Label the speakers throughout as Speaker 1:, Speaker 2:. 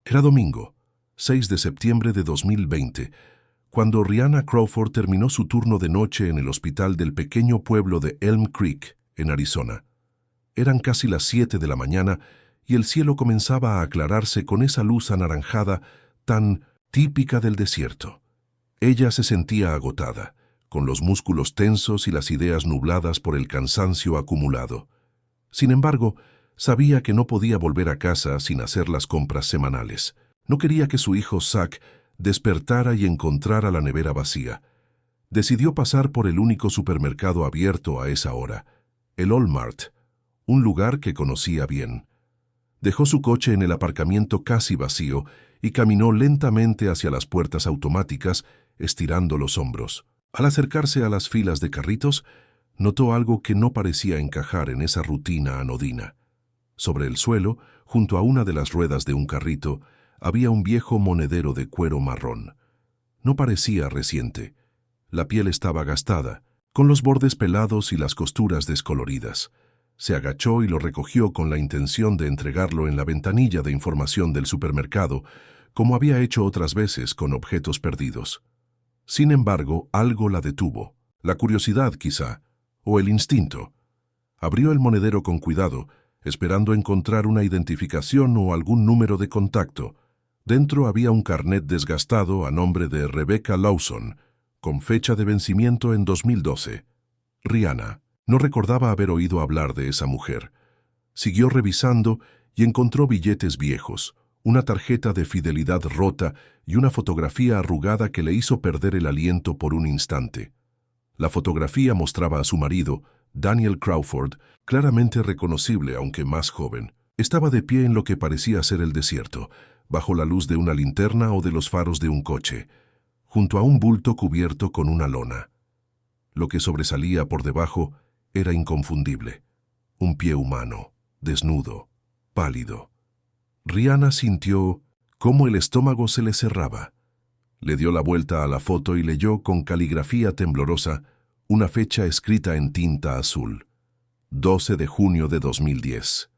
Speaker 1: Era domingo, 6 de septiembre de 2020, cuando Rihanna Crawford terminó su turno de noche en el hospital del pequeño pueblo de Elm Creek, en Arizona. Eran casi las 7 de la mañana y el cielo comenzaba a aclararse con esa luz anaranjada tan típica del desierto. Ella se sentía agotada, con los músculos tensos y las ideas nubladas por el cansancio acumulado. Sin embargo, sabía que no podía volver a casa sin hacer las compras semanales. No quería que su hijo Zach despertara y encontrara la nevera vacía. Decidió pasar por el único supermercado abierto a esa hora, el Walmart, un lugar que conocía bien. Dejó su coche en el aparcamiento casi vacío y caminó lentamente hacia las puertas automáticas, estirando los hombros. Al acercarse a las filas de carritos, notó algo que no parecía encajar en esa rutina anodina. Sobre el suelo, junto a una de las ruedas de un carrito, había un viejo monedero de cuero marrón. No parecía reciente. La piel estaba gastada, con los bordes pelados y las costuras descoloridas. Se agachó y lo recogió con la intención de entregarlo en la ventanilla de información del supermercado, como había hecho otras veces con objetos perdidos. Sin embargo, algo la detuvo. La curiosidad, quizá, o el instinto. Abrió el monedero con cuidado, esperando encontrar una identificación o algún número de contacto. Dentro había un carnet desgastado a nombre de Rebecca Lawson, con fecha de vencimiento en 2012. Rihanna no recordaba haber oído hablar de esa mujer. Siguió revisando y encontró billetes viejos, una tarjeta de fidelidad rota y una fotografía arrugada que le hizo perder el aliento por un instante. La fotografía mostraba a su marido, Daniel Crawford, claramente reconocible aunque más joven. Estaba de pie en lo que parecía ser el desierto, bajo la luz de una linterna o de los faros de un coche, junto a un bulto cubierto con una lona. Lo que sobresalía por debajo era inconfundible. Un pie humano, desnudo, pálido. Rihanna sintió cómo el estómago se le cerraba. Le dio la vuelta a la foto y leyó con caligrafía temblorosa una fecha escrita en tinta azul. 12 de junio de 2010.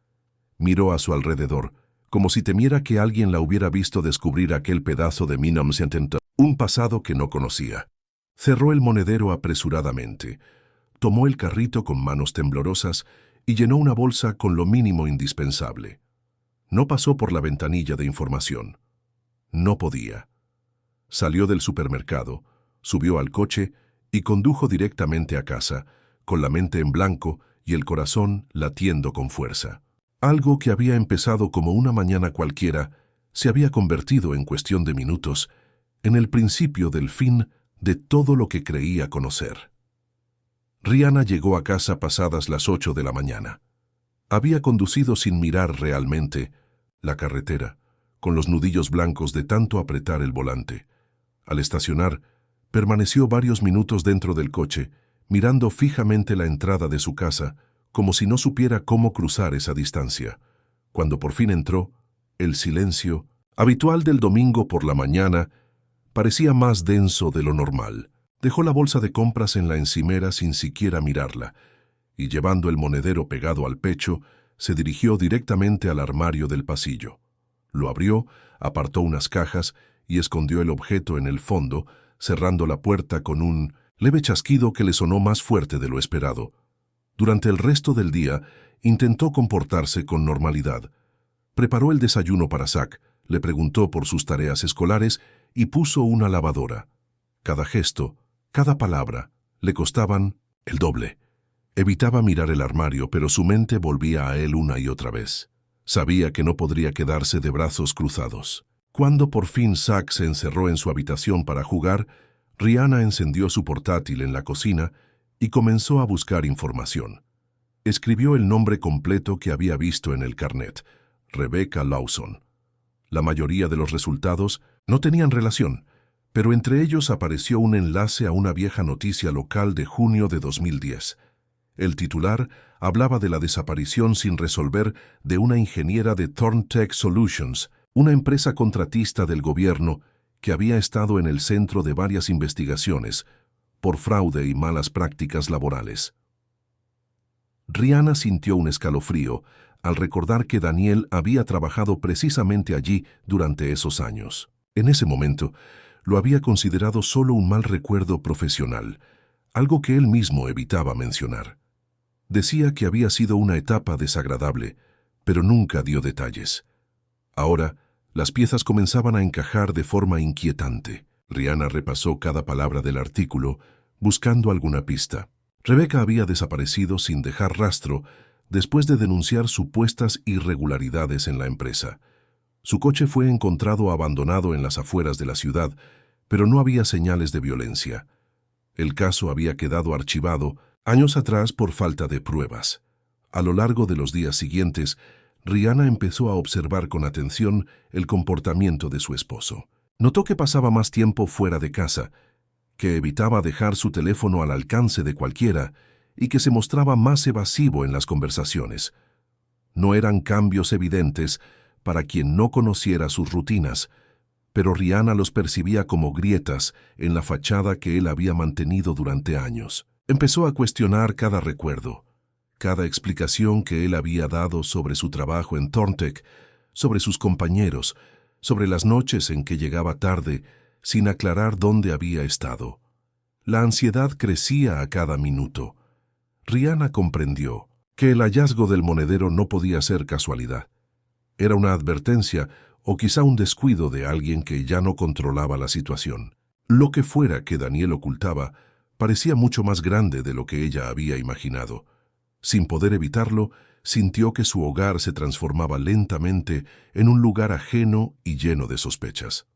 Speaker 1: Miró a su alrededor, como si temiera que alguien la hubiera visto descubrir aquel pedazo de 1970, un pasado que no conocía. Cerró el monedero apresuradamente, tomó el carrito con manos temblorosas y llenó una bolsa con lo mínimo indispensable. No pasó por la ventanilla de información. No podía. Salió del supermercado, subió al coche y condujo directamente a casa, con la mente en blanco y el corazón latiendo con fuerza. Algo que había empezado como una mañana cualquiera se había convertido en cuestión de minutos en el principio del fin de todo lo que creía conocer. Rihanna llegó a casa pasadas las 8 de la mañana. Había conducido sin mirar realmente la carretera, con los nudillos blancos de tanto apretar el volante. Al estacionar, permaneció varios minutos dentro del coche, mirando fijamente la entrada de su casa, como si no supiera cómo cruzar esa distancia. Cuando por fin entró, el silencio, habitual del domingo por la mañana, parecía más denso de lo normal. Dejó la bolsa de compras en la encimera sin siquiera mirarla, y llevando el monedero pegado al pecho, se dirigió directamente al armario del pasillo. Lo abrió, apartó unas cajas y escondió el objeto en el fondo, cerrando la puerta con un leve chasquido que le sonó más fuerte de lo esperado. Durante el resto del día, intentó comportarse con normalidad. Preparó el desayuno para Zach, le preguntó por sus tareas escolares y puso una lavadora. Cada gesto, cada palabra, le costaban el doble. Evitaba mirar el armario, pero su mente volvía a él una y otra vez. Sabía que no podría quedarse de brazos cruzados. Cuando por fin Zach se encerró en su habitación para jugar, Rihanna encendió su portátil en la cocina y comenzó a buscar información. Escribió el nombre completo que había visto en el carnet, Rebecca Lawson. La mayoría de los resultados no tenían relación, pero entre ellos apareció un enlace a una vieja noticia local de junio de 2010. El titular hablaba de la desaparición sin resolver de una ingeniera de Thorntech Solutions, una empresa contratista del gobierno que había estado en el centro de varias investigaciones por fraude y malas prácticas laborales. Rihanna sintió un escalofrío al recordar que Daniel había trabajado precisamente allí durante esos años. En ese momento, lo había considerado solo un mal recuerdo profesional, algo que él mismo evitaba mencionar. Decía que había sido una etapa desagradable, pero nunca dio detalles. Ahora, las piezas comenzaban a encajar de forma inquietante. Rihanna repasó cada palabra del artículo, buscando alguna pista. Rebecca había desaparecido sin dejar rastro después de denunciar supuestas irregularidades en la empresa. Su coche fue encontrado abandonado en las afueras de la ciudad, pero no había señales de violencia. El caso había quedado archivado años atrás por falta de pruebas. A lo largo de los días siguientes, Rihanna empezó a observar con atención el comportamiento de su esposo. Notó que pasaba más tiempo fuera de casa, que evitaba dejar su teléfono al alcance de cualquiera y que se mostraba más evasivo en las conversaciones. No eran cambios evidentes para quien no conociera sus rutinas, pero Rihanna los percibía como grietas en la fachada que él había mantenido durante años. Empezó a cuestionar cada recuerdo, cada explicación que él había dado sobre su trabajo en Thorntec, sobre sus compañeros, sobre las noches en que llegaba tarde, sin aclarar dónde había estado. La ansiedad crecía a cada minuto. Rihanna comprendió que el hallazgo del monedero no podía ser casualidad. Era una advertencia o quizá un descuido de alguien que ya no controlaba la situación. Lo que fuera que Daniel ocultaba parecía mucho más grande de lo que ella había imaginado. Sin poder evitarlo, sintió que su hogar se transformaba lentamente en un lugar ajeno y lleno de sospechas.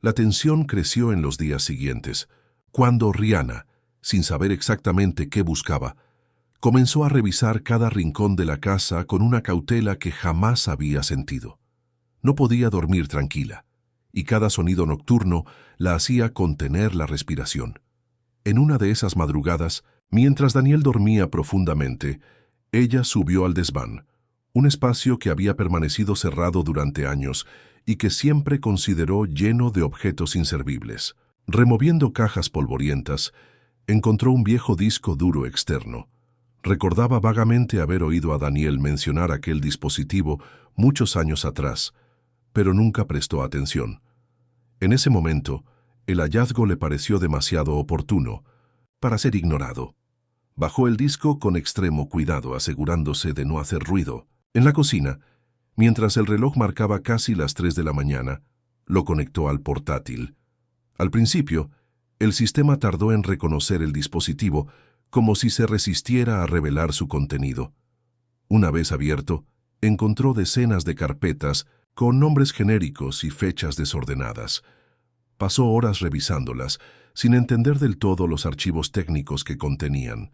Speaker 1: La tensión creció en los días siguientes, cuando Rihanna, sin saber exactamente qué buscaba, comenzó a revisar cada rincón de la casa con una cautela que jamás había sentido. No podía dormir tranquila, y cada sonido nocturno la hacía contener la respiración. En una de esas madrugadas, mientras Daniel dormía profundamente, ella subió al desván, un espacio que había permanecido cerrado durante años y que siempre consideró lleno de objetos inservibles. Removiendo cajas polvorientas, encontró un viejo disco duro externo. Recordaba vagamente haber oído a Daniel mencionar aquel dispositivo muchos años atrás, pero nunca prestó atención. En ese momento, el hallazgo le pareció demasiado oportuno para ser ignorado. Bajó el disco con extremo cuidado, asegurándose de no hacer ruido. En la cocina, mientras el reloj marcaba casi las 3 de la mañana, lo conectó al portátil. Al principio, el sistema tardó en reconocer el dispositivo, como si se resistiera a revelar su contenido. Una vez abierto, encontró decenas de carpetas con nombres genéricos y fechas desordenadas. Pasó horas revisándolas, sin entender del todo los archivos técnicos que contenían.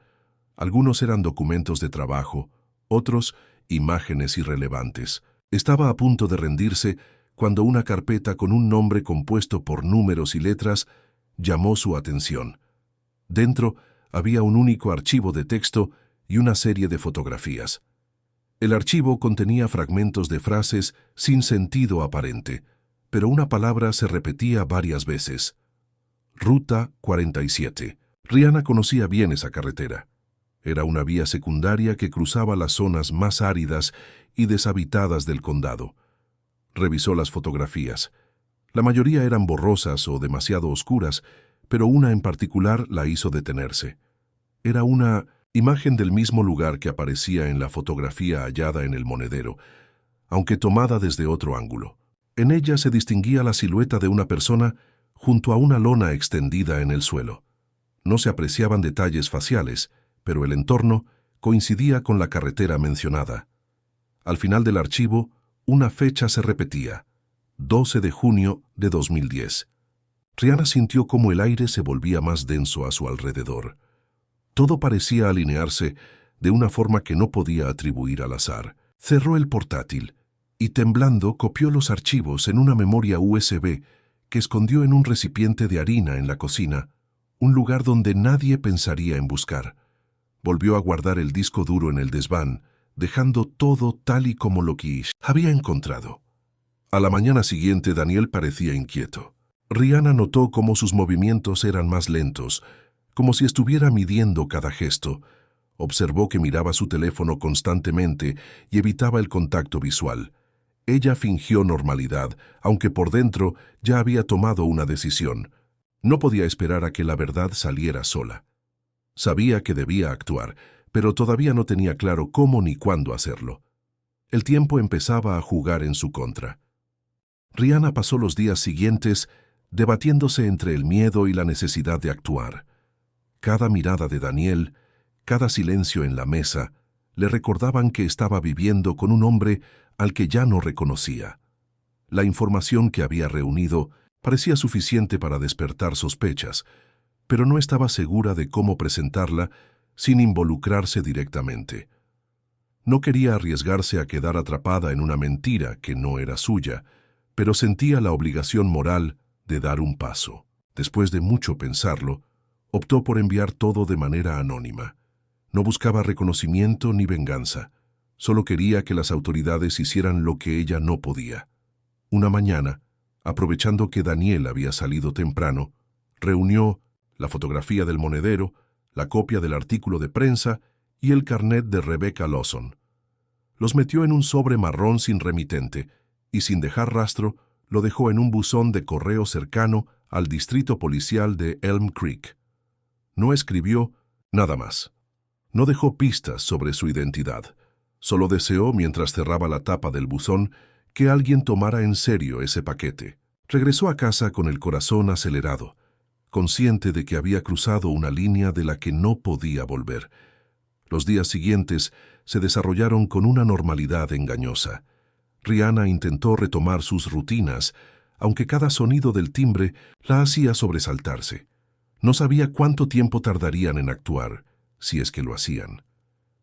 Speaker 1: Algunos eran documentos de trabajo, otros imágenes irrelevantes. Estaba a punto de rendirse cuando una carpeta con un nombre compuesto por números y letras llamó su atención. Dentro había un único archivo de texto y una serie de fotografías. El archivo contenía fragmentos de frases sin sentido aparente, pero una palabra se repetía varias veces. Ruta 47. Rihanna conocía bien esa carretera. Era una vía secundaria que cruzaba las zonas más áridas y deshabitadas del condado. Revisó las fotografías. La mayoría eran borrosas o demasiado oscuras, pero una en particular la hizo detenerse. Era una imagen del mismo lugar que aparecía en la fotografía hallada en el monedero, aunque tomada desde otro ángulo. En ella se distinguía la silueta de una persona junto a una lona extendida en el suelo. No se apreciaban detalles faciales, pero el entorno coincidía con la carretera mencionada. Al final del archivo, una fecha se repetía: 12 de junio de 2010. Rihanna sintió cómo el aire se volvía más denso a su alrededor. Todo parecía alinearse de una forma que no podía atribuir al azar. Cerró el portátil y, temblando, copió los archivos en una memoria USB que escondió en un recipiente de harina en la cocina, un lugar donde nadie pensaría en buscar. Volvió a guardar el disco duro en el desván, dejando todo tal y como lo que había encontrado. A la mañana siguiente, Daniel parecía inquieto. Rihanna notó cómo sus movimientos eran más lentos, como si estuviera midiendo cada gesto, Observó que miraba su teléfono constantemente y evitaba el contacto visual. Ella fingió normalidad, aunque por dentro ya había tomado una decisión. No podía esperar a que la verdad saliera sola. Sabía que debía actuar, pero todavía no tenía claro cómo ni cuándo hacerlo. El tiempo empezaba a jugar en su contra. Rihanna pasó los días siguientes debatiéndose entre el miedo y la necesidad de actuar. Cada mirada de Daniel, cada silencio en la mesa, le recordaban que estaba viviendo con un hombre al que ya no reconocía. La información que había reunido parecía suficiente para despertar sospechas, pero no estaba segura de cómo presentarla sin involucrarse directamente. No quería arriesgarse a quedar atrapada en una mentira que no era suya, pero sentía la obligación moral de dar un paso. Después de mucho pensarlo, optó por enviar todo de manera anónima. No buscaba reconocimiento ni venganza, solo quería que las autoridades hicieran lo que ella no podía. Una mañana, aprovechando que Daniel había salido temprano, reunió la fotografía del monedero, la copia del artículo de prensa y el carnet de Rebecca Lawson. Los metió en un sobre marrón sin remitente y, sin dejar rastro, lo dejó en un buzón de correo cercano al distrito policial de Elm Creek. No escribió nada más. No dejó pistas sobre su identidad. Solo deseó, mientras cerraba la tapa del buzón, que alguien tomara en serio ese paquete. Regresó a casa con el corazón acelerado, consciente de que había cruzado una línea de la que no podía volver. Los días siguientes se desarrollaron con una normalidad engañosa. Rihanna intentó retomar sus rutinas, aunque cada sonido del timbre la hacía sobresaltarse. No sabía cuánto tiempo tardarían en actuar, si es que lo hacían.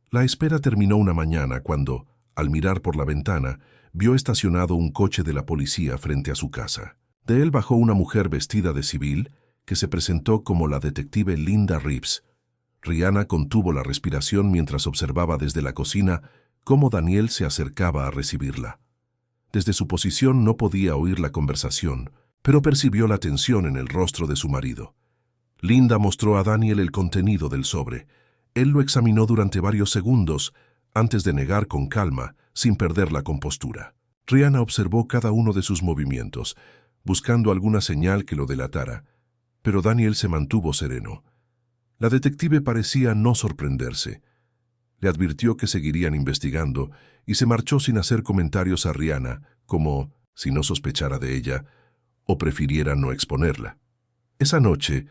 Speaker 1: La espera terminó una mañana cuando, al mirar por la ventana, vio estacionado un coche de la policía frente a su casa. De él bajó una mujer vestida de civil, que se presentó como la detective Linda Reeves. Rihanna contuvo la respiración mientras observaba desde la cocina cómo Daniel se acercaba a recibirla. Desde su posición no podía oír la conversación, pero percibió la tensión en el rostro de su marido. Linda mostró a Daniel el contenido del sobre. Él lo examinó durante varios segundos, antes de negar con calma, sin perder la compostura. Rihanna observó cada uno de sus movimientos, buscando alguna señal que lo delatara, pero Daniel se mantuvo sereno. La detective parecía no sorprenderse. Le advirtió que seguirían investigando y se marchó sin hacer comentarios a Rihanna, como si no sospechara de ella o prefiriera no exponerla. Esa noche,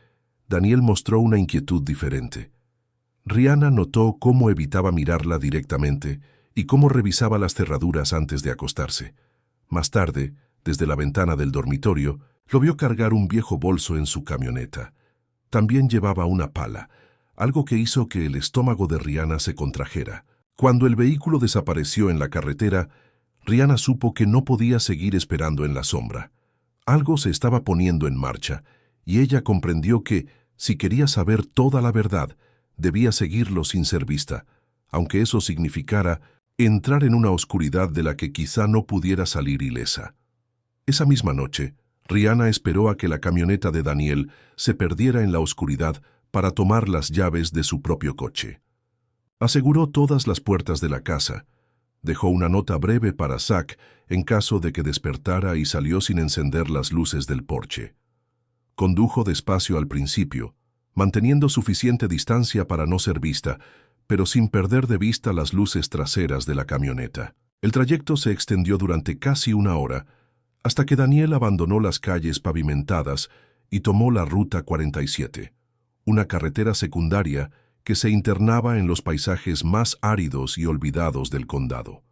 Speaker 1: Daniel mostró una inquietud diferente. Rihanna notó cómo evitaba mirarla directamente y cómo revisaba las cerraduras antes de acostarse. Más tarde, desde la ventana del dormitorio, lo vio cargar un viejo bolso en su camioneta. También llevaba una pala, algo que hizo que el estómago de Rihanna se contrajera. Cuando el vehículo desapareció en la carretera, Rihanna supo que no podía seguir esperando en la sombra. Algo se estaba poniendo en marcha, y ella comprendió que, si quería saber toda la verdad, debía seguirlo sin ser vista, aunque eso significara entrar en una oscuridad de la que quizá no pudiera salir ilesa. Esa misma noche, Rihanna esperó a que la camioneta de Daniel se perdiera en la oscuridad para tomar las llaves de su propio coche. Aseguró todas las puertas de la casa, dejó una nota breve para Zach en caso de que despertara y salió sin encender las luces del porche. Condujo despacio al principio, manteniendo suficiente distancia para no ser vista, pero sin perder de vista las luces traseras de la camioneta. El trayecto se extendió durante casi una hora, hasta que Daniel abandonó las calles pavimentadas y tomó la Ruta 47, una carretera secundaria que se internaba en los paisajes más áridos y olvidados del condado.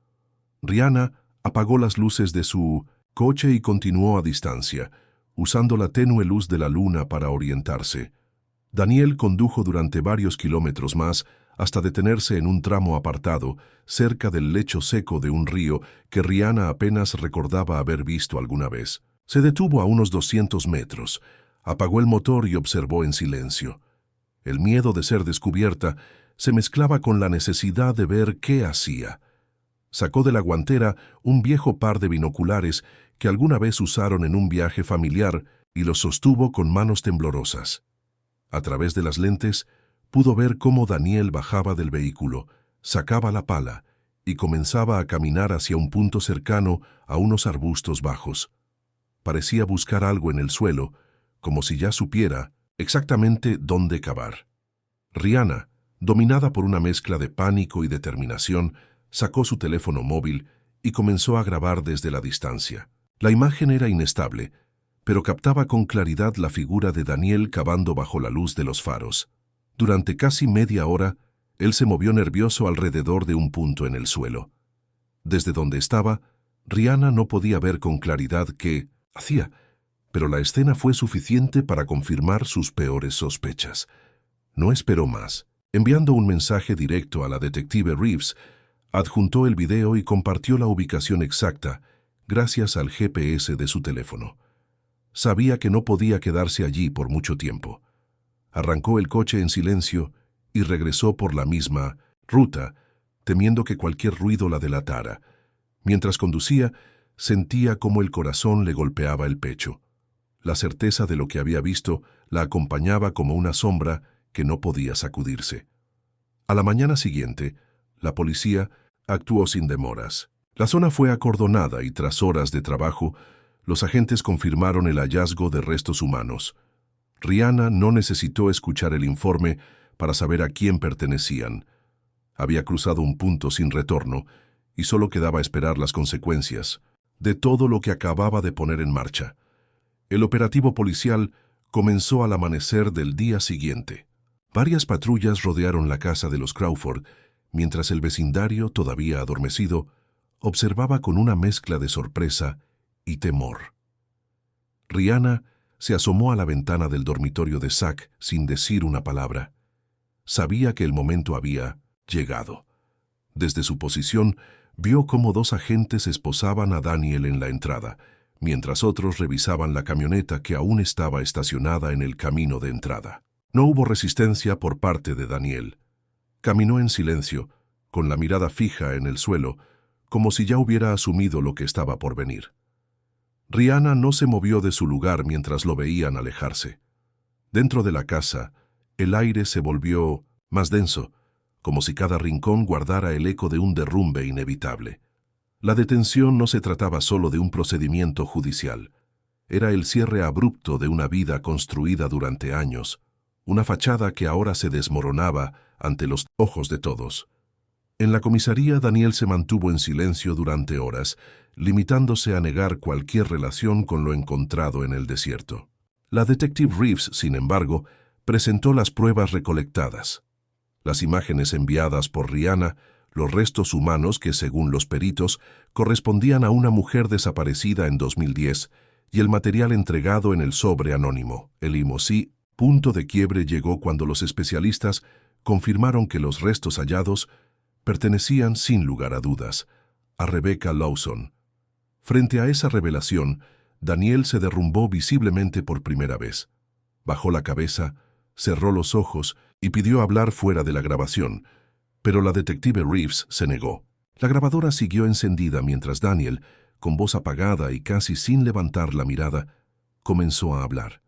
Speaker 1: Rihanna apagó las luces de su coche y continuó a distancia, usando la tenue luz de la luna para orientarse. Daniel condujo durante varios kilómetros más hasta detenerse en un tramo apartado, cerca del lecho seco de un río que Rihanna apenas recordaba haber visto alguna vez. Se detuvo a unos 200 metros, apagó el motor y observó en silencio. El miedo de ser descubierta se mezclaba con la necesidad de ver qué hacía. Sacó de la guantera un viejo par de binoculares que alguna vez usaron en un viaje familiar y los sostuvo con manos temblorosas. A través de las lentes, pudo ver cómo Daniel bajaba del vehículo, sacaba la pala y comenzaba a caminar hacia un punto cercano a unos arbustos bajos. Parecía buscar algo en el suelo, como si ya supiera exactamente dónde cavar. Rihanna, dominada por una mezcla de pánico y determinación, sacó su teléfono móvil y comenzó a grabar desde la distancia. La imagen era inestable, pero captaba con claridad la figura de Daniel cavando bajo la luz de los faros. Durante casi media hora, él se movió nervioso alrededor de un punto en el suelo. Desde donde estaba, Rihanna no podía ver con claridad qué hacía, pero la escena fue suficiente para confirmar sus peores sospechas. No esperó más. Enviando un mensaje directo a la detective Reeves, adjuntó el video y compartió la ubicación exacta gracias al GPS de su teléfono. Sabía que no podía quedarse allí por mucho tiempo. Arrancó el coche en silencio y regresó por la misma ruta, temiendo que cualquier ruido la delatara. Mientras conducía, sentía cómo el corazón le golpeaba el pecho. La certeza de lo que había visto la acompañaba como una sombra que no podía sacudirse. A la mañana siguiente, la policía actuó sin demoras. La zona fue acordonada y tras horas de trabajo, los agentes confirmaron el hallazgo de restos humanos. Rihanna no necesitó escuchar el informe para saber a quién pertenecían. Había cruzado un punto sin retorno y solo quedaba esperar las consecuencias de todo lo que acababa de poner en marcha. El operativo policial comenzó al amanecer del día siguiente. Varias patrullas rodearon la casa de los Crawford, mientras el vecindario, todavía adormecido, observaba con una mezcla de sorpresa y temor. Rihanna se asomó a la ventana del dormitorio de Zach sin decir una palabra. Sabía que el momento había llegado. Desde su posición, vio cómo dos agentes esposaban a Daniel en la entrada, mientras otros revisaban la camioneta que aún estaba estacionada en el camino de entrada. No hubo resistencia por parte de Daniel. Caminó en silencio, con la mirada fija en el suelo, como si ya hubiera asumido lo que estaba por venir. Rihanna no se movió de su lugar mientras lo veían alejarse. Dentro de la casa, el aire se volvió más denso, como si cada rincón guardara el eco de un derrumbe inevitable. La detención no se trataba solo de un procedimiento judicial. Era el cierre abrupto de una vida construida durante años, una fachada que ahora se desmoronaba ante los ojos de todos. En la comisaría, Daniel se mantuvo en silencio durante horas, limitándose a negar cualquier relación con lo encontrado en el desierto. La detective Reeves, sin embargo, presentó las pruebas recolectadas. Las imágenes enviadas por Rihanna, los restos humanos que, según los peritos, correspondían a una mujer desaparecida en 2010 y el material entregado en el sobre anónimo, el limosí. Punto de quiebre llegó cuando los especialistas confirmaron que los restos hallados pertenecían, sin lugar a dudas, a Rebecca Lawson. Frente a esa revelación, Daniel se derrumbó visiblemente por primera vez. Bajó la cabeza, cerró los ojos y pidió hablar fuera de la grabación, pero la detective Reeves se negó. La grabadora siguió encendida mientras Daniel, con voz apagada y casi sin levantar la mirada, comenzó a hablar.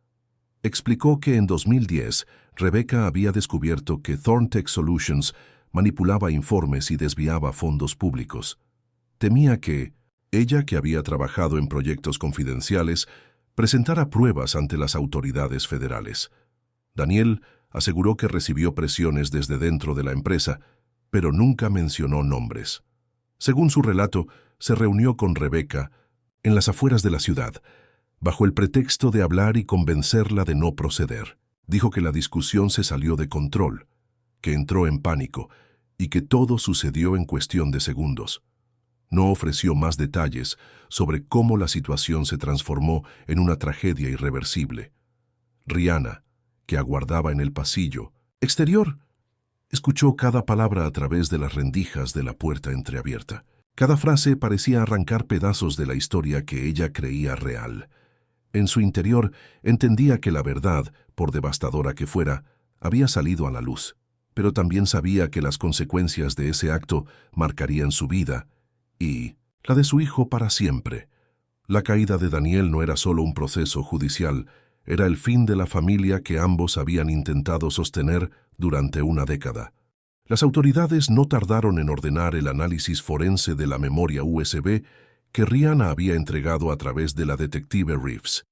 Speaker 1: Explicó que en 2010 Rebecca había descubierto que Thorntech Solutions manipulaba informes y desviaba fondos públicos. Temía que ella, que había trabajado en proyectos confidenciales, presentara pruebas ante las autoridades federales. Daniel aseguró que recibió presiones desde dentro de la empresa, pero nunca mencionó nombres. Según su relato, se reunió con Rebecca en las afueras de la ciudad, bajo el pretexto de hablar y convencerla de no proceder. Dijo que la discusión se salió de control, que entró en pánico y que todo sucedió en cuestión de segundos. No ofreció más detalles sobre cómo la situación se transformó en una tragedia irreversible. Rihanna, que aguardaba en el pasillo exterior, escuchó cada palabra a través de las rendijas de la puerta entreabierta. Cada frase parecía arrancar pedazos de la historia que ella creía real. En su interior entendía que la verdad, por devastadora que fuera, había salido a la luz, pero también sabía que las consecuencias de ese acto marcarían su vida y la de su hijo para siempre. La caída de Daniel no era solo un proceso judicial, Era el fin de la familia que ambos habían intentado sostener durante una década. Las autoridades no tardaron en ordenar el análisis forense de la memoria USB que Rihanna había entregado a través de la detective Reeves.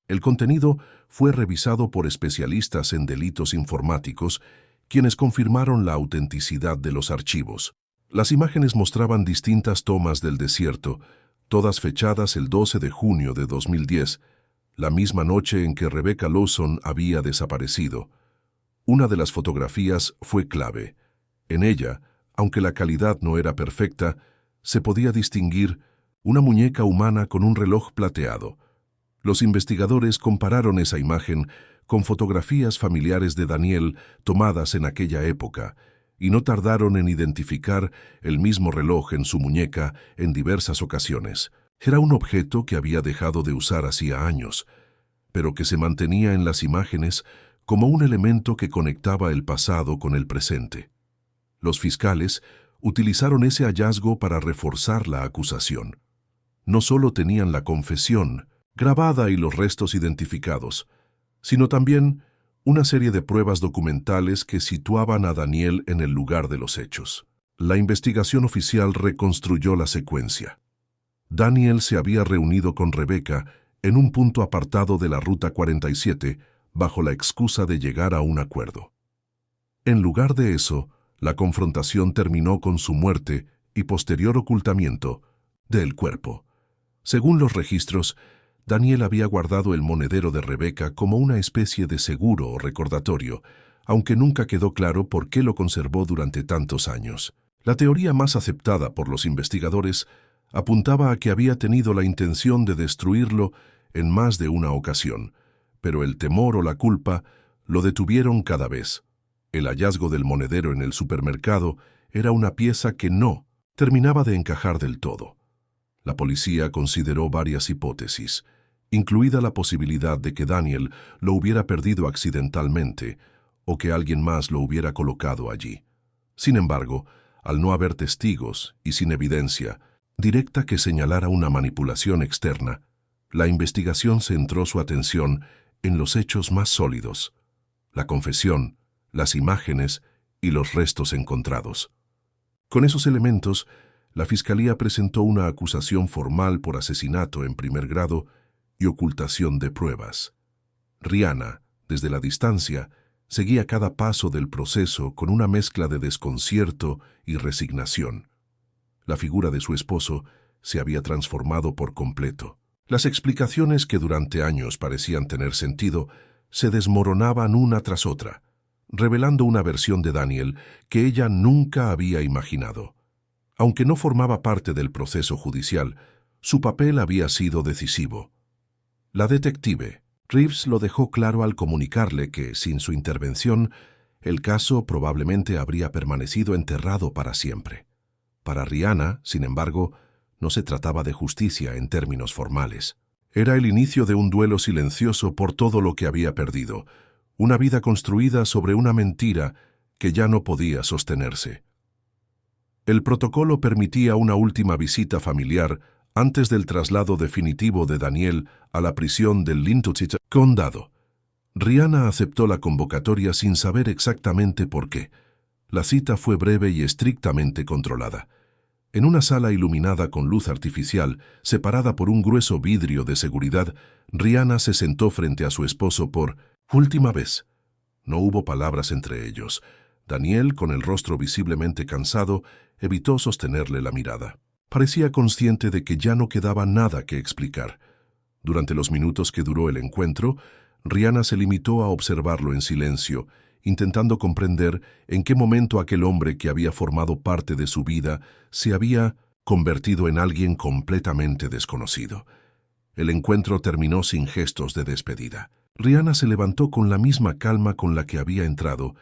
Speaker 1: El contenido fue revisado por especialistas en delitos informáticos, quienes confirmaron la autenticidad de los archivos. Las imágenes mostraban distintas tomas del desierto, todas fechadas el 12 de junio de 2010, la misma noche en que Rebecca Lawson había desaparecido. Una de las fotografías fue clave. En ella, aunque la calidad no era perfecta, se podía distinguir una muñeca humana con un reloj plateado. Los investigadores compararon esa imagen con fotografías familiares de Daniel tomadas en aquella época, y no tardaron en identificar el mismo reloj en su muñeca en diversas ocasiones. Era un objeto que había dejado de usar hacía años, pero que se mantenía en las imágenes como un elemento que conectaba el pasado con el presente. Los fiscales utilizaron ese hallazgo para reforzar la acusación. No solo tenían la confesión grabada y los restos identificados, sino también una serie de pruebas documentales que situaban a Daniel en el lugar de los hechos. La investigación oficial reconstruyó la secuencia. Daniel se había reunido con Rebecca en un punto apartado de la Ruta 47 bajo la excusa de llegar a un acuerdo. En lugar de eso, la confrontación terminó con su muerte y posterior ocultamiento del cuerpo. Según los registros, Daniel había guardado el monedero de Rebecca como una especie de seguro o recordatorio, aunque nunca quedó claro por qué lo conservó durante tantos años. La teoría más aceptada por los investigadores apuntaba a que había tenido la intención de destruirlo en más de una ocasión, pero el temor o la culpa lo detuvieron cada vez. El hallazgo del monedero en el supermercado era una pieza que no terminaba de encajar del todo. La policía consideró varias hipótesis, incluida la posibilidad de que Daniel lo hubiera perdido accidentalmente o que alguien más lo hubiera colocado allí. Sin embargo, al no haber testigos y sin evidencia directa que señalara una manipulación externa, la investigación centró su atención en los hechos más sólidos: la confesión, las imágenes y los restos encontrados. Con esos elementos, la Fiscalía presentó una acusación formal por asesinato en primer grado y ocultación de pruebas. Rihanna, desde la distancia, seguía cada paso del proceso con una mezcla de desconcierto y resignación. La figura de su esposo se había transformado por completo. Las explicaciones que durante años parecían tener sentido se desmoronaban una tras otra, revelando una versión de Daniel que ella nunca había imaginado. Aunque no formaba parte del proceso judicial, su papel había sido decisivo. La detective Reeves lo dejó claro al comunicarle que, sin su intervención, el caso probablemente habría permanecido enterrado para siempre. Para Rihanna, sin embargo, no se trataba de justicia en términos formales. Era el inicio de un duelo silencioso por todo lo que había perdido, una vida construida sobre una mentira que ya no podía sostenerse. El protocolo permitía una última visita familiar antes del traslado definitivo de Daniel a la prisión del Lintuchita Condado. Rihanna aceptó la convocatoria sin saber exactamente por qué. La cita fue breve y estrictamente controlada. En una sala iluminada con luz artificial, separada por un grueso vidrio de seguridad, Rihanna se sentó frente a su esposo por última vez. No hubo palabras entre ellos. Daniel, con el rostro visiblemente cansado, evitó sostenerle la mirada. Parecía consciente de que ya no quedaba nada que explicar. Durante los minutos que duró el encuentro, Rihanna se limitó a observarlo en silencio, intentando comprender en qué momento aquel hombre que había formado parte de su vida se había convertido en alguien completamente desconocido. El encuentro terminó sin gestos de despedida. Rihanna se levantó con la misma calma con la que había entrado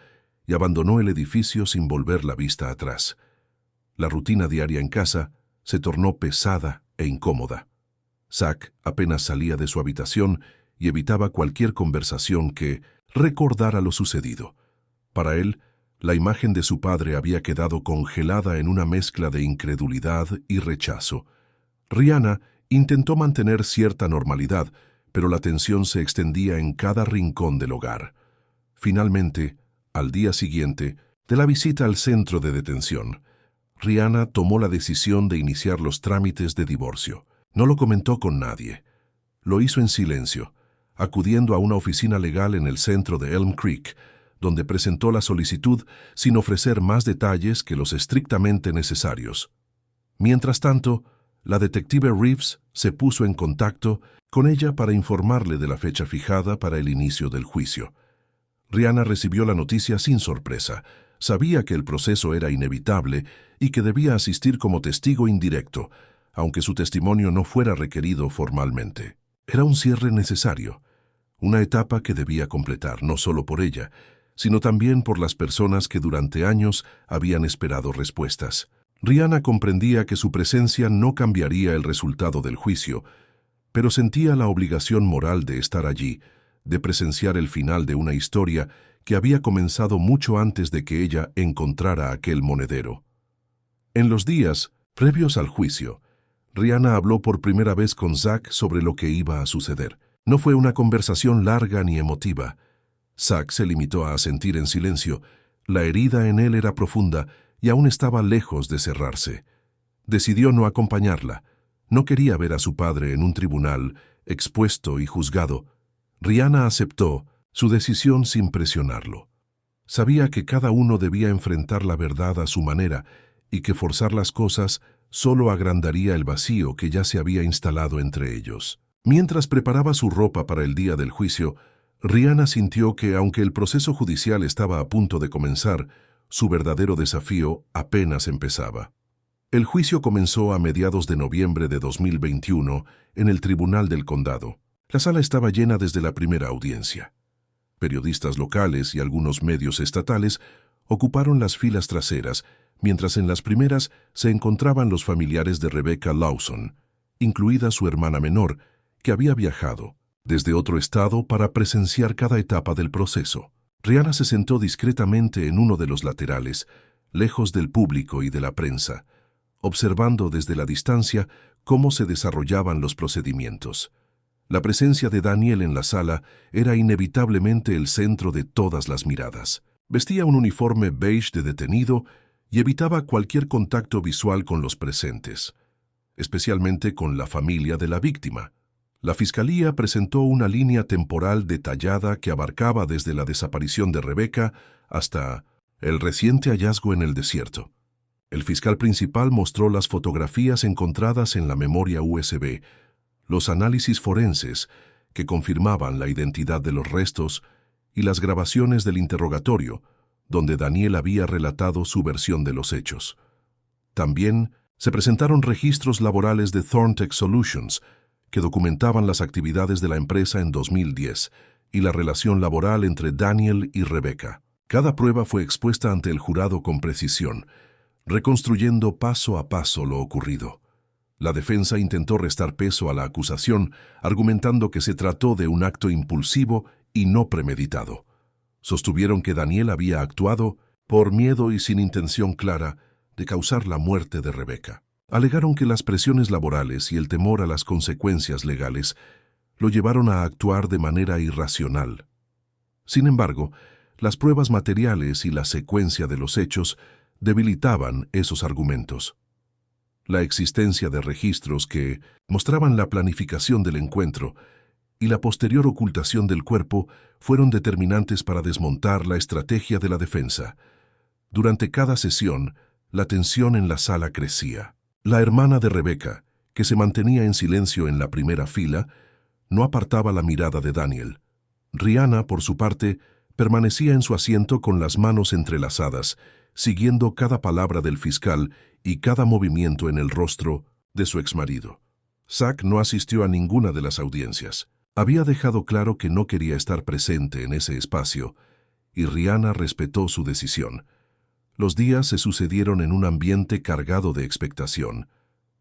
Speaker 1: y abandonó el edificio sin volver la vista atrás. La rutina diaria en casa se tornó pesada e incómoda. Zach apenas salía de su habitación y evitaba cualquier conversación que recordara lo sucedido. Para él, la imagen de su padre había quedado congelada en una mezcla de incredulidad y rechazo. Rihanna intentó mantener cierta normalidad, pero la tensión se extendía en cada rincón del hogar. Finalmente, al día siguiente de la visita al centro de detención, Rihanna tomó la decisión de iniciar los trámites de divorcio. No lo comentó con nadie. Lo hizo en silencio, acudiendo a una oficina legal en el centro de Elm Creek, donde presentó la solicitud sin ofrecer más detalles que los estrictamente necesarios. Mientras tanto, la detective Reeves se puso en contacto con ella para informarle de la fecha fijada para el inicio del juicio. Rihanna recibió la noticia sin sorpresa. Sabía que el proceso era inevitable y que debía asistir como testigo indirecto, aunque su testimonio no fuera requerido formalmente. Era un cierre necesario, una etapa que debía completar no solo por ella, sino también por las personas que durante años habían esperado respuestas. Rihanna comprendía que su presencia no cambiaría el resultado del juicio, pero sentía la obligación moral de estar allí, de presenciar el final de una historia que había comenzado mucho antes de que ella encontrara aquel monedero. En los días previos al juicio, Rihanna habló por primera vez con Zack sobre lo que iba a suceder. No fue una conversación larga ni emotiva. Zack se limitó a asentir en silencio. La herida en él era profunda y aún estaba lejos de cerrarse. Decidió no acompañarla. No quería ver a su padre en un tribunal, expuesto y juzgado. Rihanna aceptó su decisión sin presionarlo. Sabía que cada uno debía enfrentar la verdad a su manera y que forzar las cosas solo agrandaría el vacío que ya se había instalado entre ellos. Mientras preparaba su ropa para el día del juicio, Rihanna sintió que, aunque el proceso judicial estaba a punto de comenzar, su verdadero desafío apenas empezaba. El juicio comenzó a mediados de noviembre de 2021 en el Tribunal del Condado. La sala estaba llena desde la primera audiencia. Periodistas locales y algunos medios estatales ocuparon las filas traseras, mientras en las primeras se encontraban los familiares de Rebecca Lawson, incluida su hermana menor, que había viajado desde otro estado para presenciar cada etapa del proceso. Rihanna se sentó discretamente en uno de los laterales, lejos del público y de la prensa, observando desde la distancia cómo se desarrollaban los procedimientos. La presencia de Daniel en la sala era inevitablemente el centro de todas las miradas. Vestía un uniforme beige de detenido y evitaba cualquier contacto visual con los presentes, especialmente con la familia de la víctima. La Fiscalía presentó una línea temporal detallada que abarcaba desde la desaparición de Rebecca hasta el reciente hallazgo en el desierto. El fiscal principal mostró las fotografías encontradas en la memoria USB, los análisis forenses que confirmaban la identidad de los restos y las grabaciones del interrogatorio, donde Daniel había relatado su versión de los hechos. También se presentaron registros laborales de Thorntech Solutions, que documentaban las actividades de la empresa en 2010 y la relación laboral entre Daniel y Rebecca. Cada prueba fue expuesta ante el jurado con precisión, reconstruyendo paso a paso lo ocurrido. La defensa intentó restar peso a la acusación, argumentando que se trató de un acto impulsivo y no premeditado. Sostuvieron que Daniel había actuado por miedo y sin intención clara de causar la muerte de Rebecca. Alegaron que las presiones laborales y el temor a las consecuencias legales lo llevaron a actuar de manera irracional. Sin embargo, las pruebas materiales y la secuencia de los hechos debilitaban esos argumentos. La existencia de registros que mostraban la planificación del encuentro y la posterior ocultación del cuerpo fueron determinantes para desmontar la estrategia de la defensa. Durante cada sesión, la tensión en la sala crecía. La hermana de Rebecca, que se mantenía en silencio en la primera fila, no apartaba la mirada de Daniel. Rihanna, por su parte, permanecía en su asiento con las manos entrelazadas, siguiendo cada palabra del fiscal y cada movimiento en el rostro de su exmarido. Zack no asistió a ninguna de las audiencias. Había dejado claro que no quería estar presente en ese espacio, y Rihanna respetó su decisión. Los días se sucedieron en un ambiente cargado de expectación.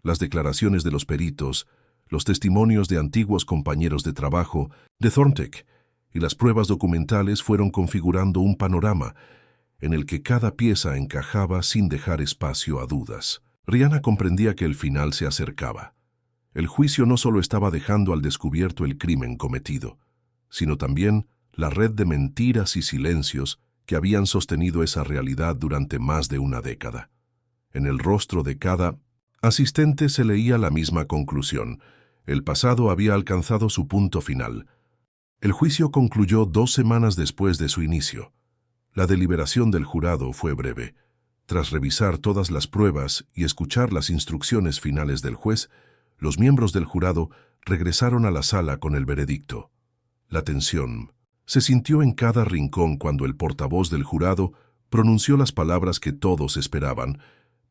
Speaker 1: Las declaraciones de los peritos, los testimonios de antiguos compañeros de trabajo de Thorntech y las pruebas documentales fueron configurando un panorama en el que cada pieza encajaba sin dejar espacio a dudas. Rihanna comprendía que el final se acercaba, El juicio no solo estaba dejando al descubierto el crimen cometido, sino también la red de mentiras y silencios que habían sostenido esa realidad durante más de una década. En el rostro de cada asistente se leía la misma conclusión. El pasado había alcanzado su punto final. El juicio concluyó 2 semanas después de su inicio. La deliberación del jurado fue breve. Tras revisar todas las pruebas y escuchar las instrucciones finales del juez, los miembros del jurado regresaron a la sala con el veredicto. La tensión se sintió en cada rincón cuando el portavoz del jurado pronunció las palabras que todos esperaban,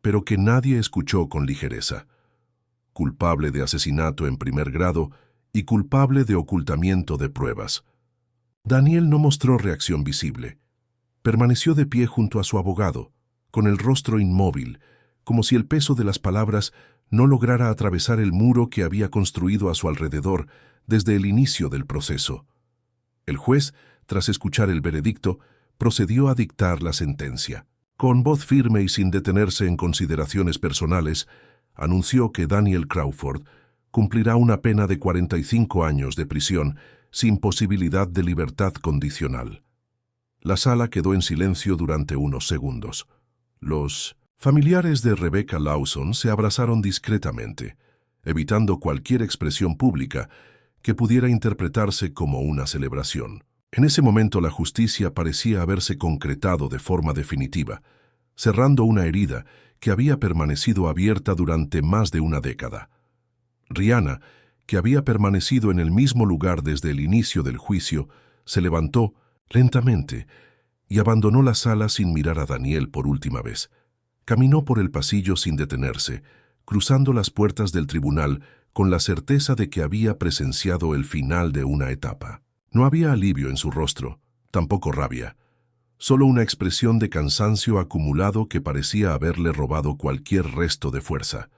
Speaker 1: pero que nadie escuchó con ligereza. Culpable de asesinato en primer grado y culpable de ocultamiento de pruebas. Daniel no mostró reacción visible. Permaneció de pie junto a su abogado, con el rostro inmóvil, como si el peso de las palabras no lograra atravesar el muro que había construido a su alrededor desde el inicio del proceso. El juez, tras escuchar el veredicto, procedió a dictar la sentencia. Con voz firme y sin detenerse en consideraciones personales, anunció que Daniel Crawford cumplirá una pena de 45 años de prisión sin posibilidad de libertad condicional. La sala quedó en silencio durante unos segundos. Los familiares de Rebecca Lawson se abrazaron discretamente, evitando cualquier expresión pública que pudiera interpretarse como una celebración. En ese momento la justicia parecía haberse concretado de forma definitiva, cerrando una herida que había permanecido abierta durante más de una década. Rihanna, que había permanecido en el mismo lugar desde el inicio del juicio, se levantó lentamente y abandonó la sala sin mirar a Daniel por última vez. Caminó por el pasillo sin detenerse, cruzando las puertas del tribunal con la certeza de que había presenciado el final de una etapa. No había alivio en su rostro, tampoco rabia, solo una expresión de cansancio acumulado que parecía haberle robado cualquier resto de fuerza.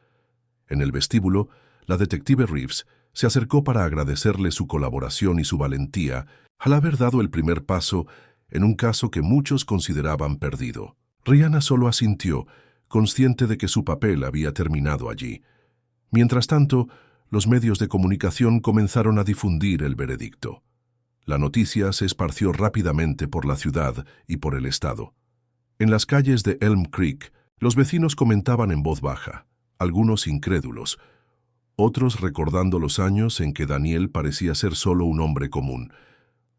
Speaker 1: En el vestíbulo, la detective Reeves se acercó para agradecerle su colaboración y su valentía al haber dado el primer paso en un caso que muchos consideraban perdido. Rihanna solo asintió, consciente de que su papel había terminado allí. Mientras tanto, los medios de comunicación comenzaron a difundir el veredicto. La noticia se esparció rápidamente por la ciudad y por el estado. En las calles de Elm Creek, los vecinos comentaban en voz baja, algunos incrédulos, otros recordando los años en que Daniel parecía ser solo un hombre común.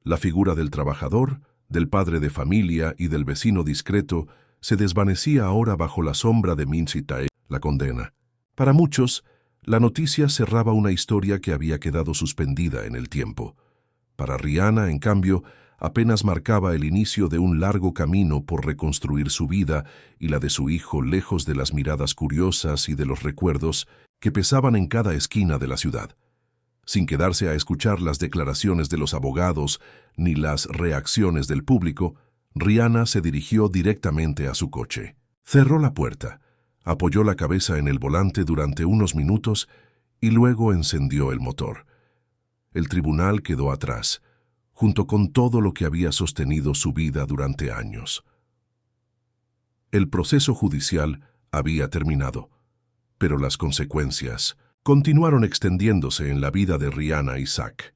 Speaker 1: La figura del trabajador, del padre de familia y del vecino discreto se desvanecía ahora bajo la sombra de Mincy Tae, la condena. Para muchos, la noticia cerraba una historia que había quedado suspendida en el tiempo. Para Rihanna, en cambio, apenas marcaba el inicio de un largo camino por reconstruir su vida y la de su hijo lejos de las miradas curiosas y de los recuerdos que pesaban en cada esquina de la ciudad. Sin quedarse a escuchar las declaraciones de los abogados ni las reacciones del público, Rihanna se dirigió directamente a su coche. Cerró la puerta, apoyó la cabeza en el volante durante unos minutos y luego encendió el motor. El tribunal quedó atrás, junto con todo lo que había sostenido su vida durante años. El proceso judicial había terminado, pero las consecuencias continuaron extendiéndose en la vida de Rihanna y Zach.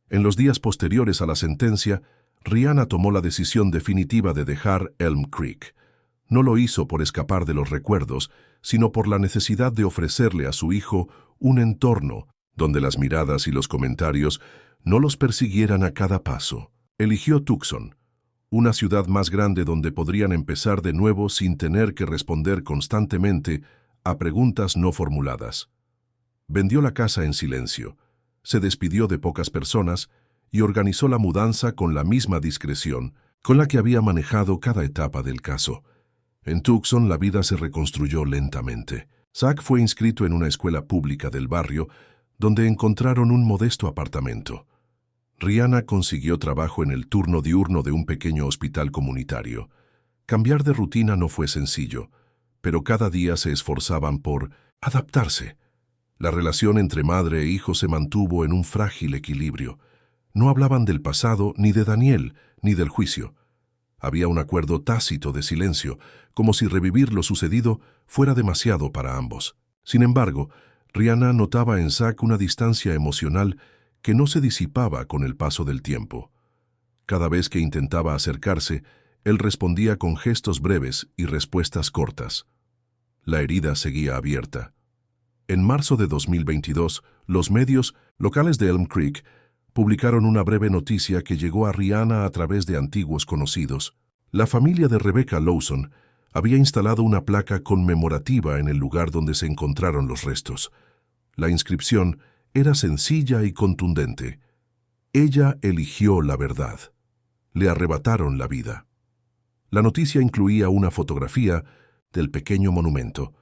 Speaker 1: En los días posteriores a la sentencia, Rihanna tomó la decisión definitiva de dejar Elm Creek. No lo hizo por escapar de los recuerdos, sino por la necesidad de ofrecerle a su hijo un entorno donde las miradas y los comentarios no los persiguieran a cada paso. Eligió Tucson, una ciudad más grande donde podrían empezar de nuevo sin tener que responder constantemente a preguntas no formuladas. Vendió la casa en silencio, se despidió de pocas personas y organizó la mudanza con la misma discreción con la que había manejado cada etapa del caso. En Tucson la vida se reconstruyó lentamente. Zach fue inscrito en una escuela pública del barrio, donde encontraron un modesto apartamento. Rihanna consiguió trabajo en el turno diurno de un pequeño hospital comunitario. Cambiar de rutina no fue sencillo, pero cada día se esforzaban por adaptarse. La relación entre madre e hijo se mantuvo en un frágil equilibrio. No hablaban del pasado, ni de Daniel, ni del juicio. Había un acuerdo tácito de silencio, como si revivir lo sucedido fuera demasiado para ambos. Sin embargo, Rihanna notaba en Zack una distancia emocional que no se disipaba con el paso del tiempo. Cada vez que intentaba acercarse, él respondía con gestos breves y respuestas cortas. La herida seguía abierta. En marzo de 2022, los medios locales de Elm Creek publicaron una breve noticia que llegó a Rihanna a través de antiguos conocidos. La familia de Rebecca Lawson había instalado una placa conmemorativa en el lugar donde se encontraron los restos. La inscripción era sencilla y contundente. Ella eligió la verdad. Le arrebataron la vida. La noticia incluía una fotografía del pequeño monumento,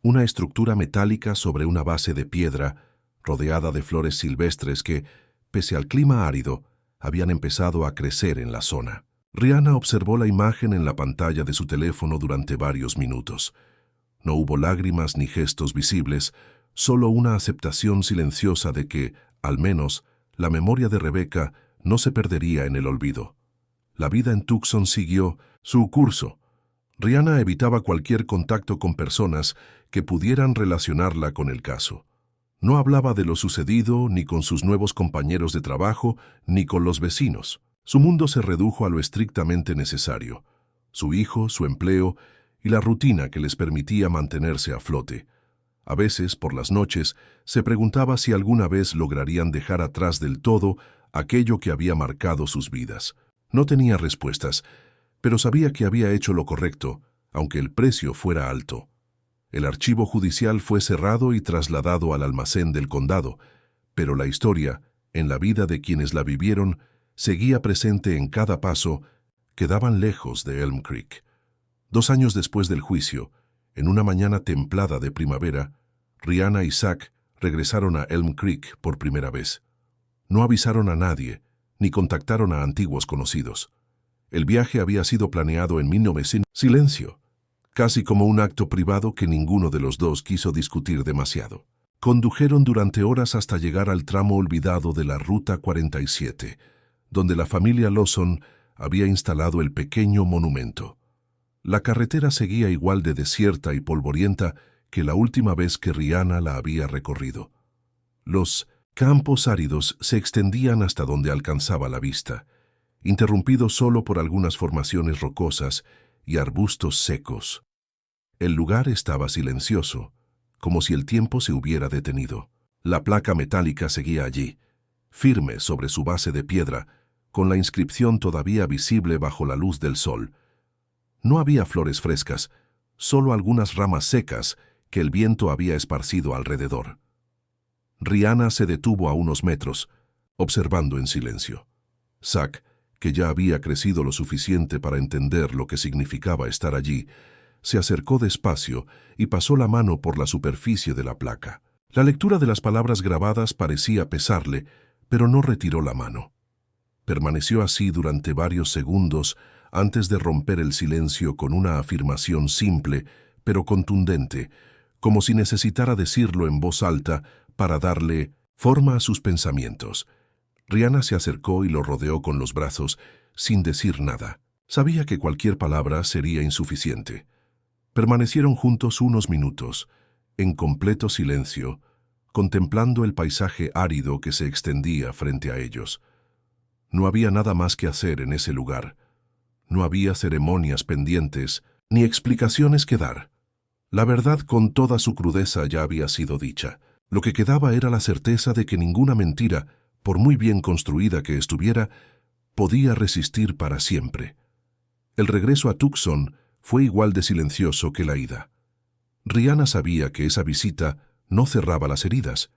Speaker 1: una estructura metálica sobre una base de piedra rodeada de flores silvestres que, pese al clima árido, habían empezado a crecer en la zona. Rihanna observó la imagen en la pantalla de su teléfono durante varios minutos. No hubo lágrimas ni gestos visibles, solo una aceptación silenciosa de que, al menos, la memoria de Rebecca no se perdería en el olvido. La vida en Tucson siguió su curso. Rihanna evitaba cualquier contacto con personas que pudieran relacionarla con el caso. No hablaba de lo sucedido ni con sus nuevos compañeros de trabajo ni con los vecinos. Su mundo se redujo a lo estrictamente necesario: su hijo, su empleo y la rutina que les permitía mantenerse a flote. A veces, por las noches, se preguntaba si alguna vez lograrían dejar atrás del todo aquello que había marcado sus vidas. No tenía respuestas, pero sabía que había hecho lo correcto, aunque el precio fuera alto. El archivo judicial fue cerrado y trasladado al almacén del condado, pero la historia, en la vida de quienes la vivieron, seguía presente en cada paso. Quedaban lejos de Elm Creek. 2 años después del juicio, en una mañana templada de primavera, Rihanna y Zack regresaron a Elm Creek por primera vez. No avisaron a nadie, ni contactaron a antiguos conocidos. El viaje había sido planeado en 1900. Silencio, casi como un acto privado que ninguno de los dos quiso discutir demasiado. Condujeron durante horas hasta llegar al tramo olvidado de la Ruta 47, donde la familia Lawson había instalado el pequeño monumento. La carretera seguía igual de desierta y polvorienta que la última vez que Rihanna la había recorrido. Los campos áridos se extendían hasta donde alcanzaba la vista, interrumpidos solo por algunas formaciones rocosas y arbustos secos. El lugar estaba silencioso, como si el tiempo se hubiera detenido. La placa metálica seguía allí, firme sobre su base de piedra, con la inscripción todavía visible bajo la luz del sol. No había flores frescas, solo algunas ramas secas que el viento había esparcido alrededor. Rihanna se detuvo a unos metros, observando en silencio. Zack, que ya había crecido lo suficiente para entender lo que significaba estar allí, se acercó despacio y pasó la mano por la superficie de la placa. La lectura de las palabras grabadas parecía pesarle, pero no retiró la mano. Permaneció así durante varios segundos antes de romper el silencio con una afirmación simple, pero contundente, como si necesitara decirlo en voz alta para darle forma a sus pensamientos. Rihanna se acercó y lo rodeó con los brazos, sin decir nada. Sabía que cualquier palabra sería insuficiente. Permanecieron juntos unos minutos, en completo silencio, contemplando el paisaje árido que se extendía frente a ellos. No había nada más que hacer en ese lugar. No había ceremonias pendientes, ni explicaciones que dar. La verdad, con toda su crudeza, ya había sido dicha. Lo que quedaba era la certeza de que ninguna mentira, por muy bien construida que estuviera, podía resistir para siempre. El regreso a Tucson fue igual de silencioso que la ida. Rihanna sabía que esa visita no cerraba las heridas,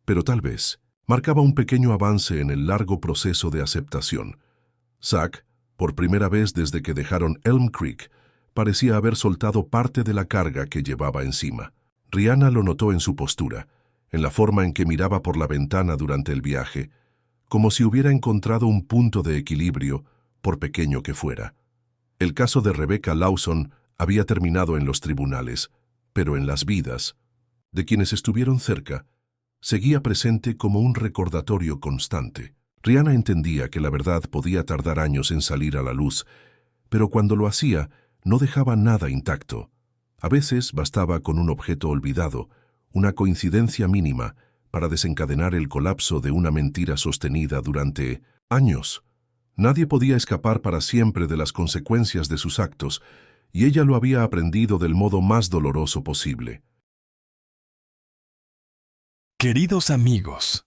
Speaker 1: pero tal vez marcaba un pequeño avance en el largo proceso de aceptación. Zack, por primera vez desde que dejaron Elm Creek, parecía haber soltado parte de la carga que llevaba encima. Rihanna lo notó en su postura, en la forma en que miraba por la ventana durante el viaje, como si hubiera encontrado un punto de equilibrio, por pequeño que fuera. El caso de Rebecca Lawson había terminado en los tribunales, pero en las vidas de quienes estuvieron cerca seguía presente como un recordatorio constante. Rihanna entendía que la verdad podía tardar años en salir a la luz, pero cuando lo hacía, no dejaba nada intacto. A veces bastaba con un objeto olvidado, una coincidencia mínima para desencadenar el colapso de una mentira sostenida durante años. Nadie podía escapar para siempre de las consecuencias de sus actos, y ella lo había aprendido del modo más doloroso posible.
Speaker 2: Queridos amigos,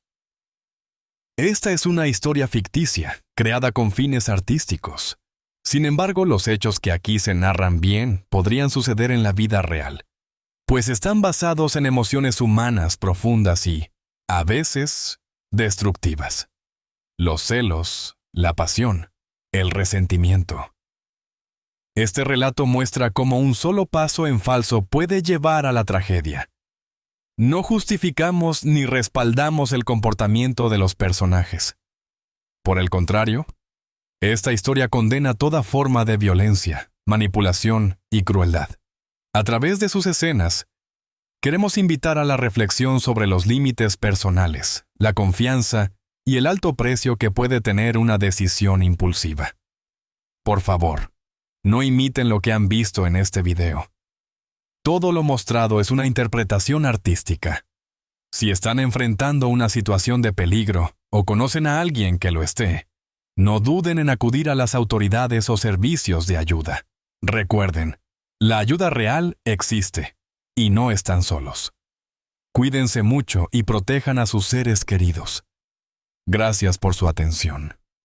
Speaker 2: esta es una historia ficticia, creada con fines artísticos. Sin embargo, los hechos que aquí se narran bien podrían suceder en la vida real, pues están basados en emociones humanas profundas y, a veces, destructivas. Los celos, la pasión, el resentimiento. Este relato muestra cómo un solo paso en falso puede llevar a la tragedia. No justificamos ni respaldamos el comportamiento de los personajes. Por el contrario, esta historia condena toda forma de violencia, manipulación y crueldad. A través de sus escenas, queremos invitar a la reflexión sobre los límites personales, la confianza y el alto precio que puede tener una decisión impulsiva. Por favor, no imiten lo que han visto en este video. Todo lo mostrado es una interpretación artística. Si están enfrentando una situación de peligro o conocen a alguien que lo esté, no duden en acudir a las autoridades o servicios de ayuda. Recuerden, la ayuda real existe y no están solos. Cuídense mucho y protejan a sus seres queridos. Gracias por su atención.